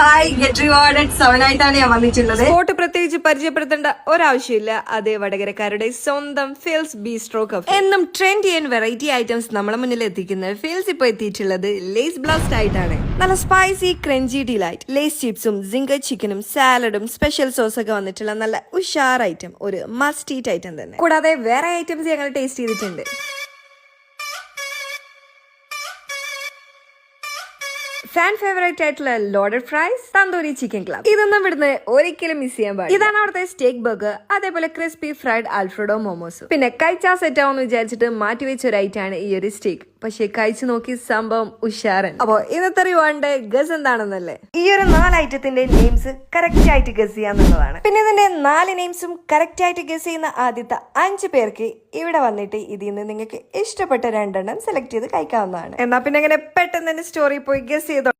Hi get rewarded 7 ആയിട്ടാണ് ഞാൻ വന്നിട്ടുള്ളത്. സ്പോട്ട് പ്രത്യേകിച്ച് പരിചയപ്പെടുത്തേണ്ട ഒരാവശ്യമില്ല. അതേ വടകരക്കാരുടെ സ്വന്തം ഫീൽസ് ബീസ്ട്രോ കഫേ. എന്നും ട്രെൻഡി ആൻഡ് വെറൈറ്റി ഐറ്റംസ് നമ്മളെ മുന്നിൽ എത്തിക്കുന്ന ഫീൽസ് ഇപ്പൊ എത്തിയിട്ടുള്ളത് ലേസ് ബ്ലാസ്റ്റ് ആയിട്ടാണ്. നല്ല സ്പൈസി ക്രഞ്ചി ഡിലൈറ്റ് ലേസ് ചിപ്സും സിംഗർ ചിക്കനും സാലഡും സ്പെഷ്യൽ സോസ് ഒക്കെ വന്നിട്ടുള്ള നല്ല ഉഷാർ ഐറ്റം, ഒരു മസ്റ്റ് ഈറ്റ് ഐറ്റം തന്നെ. കൂടാതെ വേറെ ഐറ്റംസ് ഞങ്ങൾ ടേസ്റ്റ് ചെയ്തിട്ടുണ്ട്. ഫാൻ ഫേവറേറ്റ് ആയിട്ടുള്ള loaded fries, tandoori chicken club, ഇതൊന്നും ഇവിടുന്ന് ഒരിക്കലും മിസ് ചെയ്യാൻ പാടില്ല. ഇതാണ് അവിടുത്തെ സ്റ്റേക്ക് ബർഗർ, അതേപോലെ ക്രിസ്പി ഫ്രൈഡ് ആൽഫ്രഡോ മോമോസ്. പിന്നെ കഴിച്ചാ സെറ്റ് ആവുമെന്ന് വിചാരിച്ചിട്ട് മാറ്റിവെച്ച ഒരു ഐറ്റം ആണ് ഈ ഒരു സ്റ്റേക്ക്. പക്ഷെ കഴിച്ചു നോക്കി സംഭവം ഉഷാറൻ. അപ്പോ ഇന്നത്തെ റിവാർഡിന്റെ ഗസ് എന്താണെന്നല്ലേ? ഈ ഒരു 4 ഐറ്റത്തിന്റെ നെയിംസ് കറക്റ്റ് ആയിട്ട് ഗസ് ചെയ്യാന്നുള്ളതാണ്. പിന്നെ ഇതിന്റെ 4 നെയിംസും കറക്റ്റ് ആയിട്ട് ഗസ് ചെയ്യുന്ന ആദ്യത്തെ 5 പേർക്ക് ഇവിടെ വന്നിട്ട് ഇതിൽ നിന്ന് നിങ്ങൾക്ക് ഇഷ്ടപ്പെട്ട 2 സെലക്ട് ചെയ്ത് കഴിക്കാവുന്നതാണ്. എന്നാ പിന്നെ അങ്ങനെ പെട്ടെന്ന് തന്നെ സ്റ്റോറി പോയി ഗസ് ചെയ്തോ.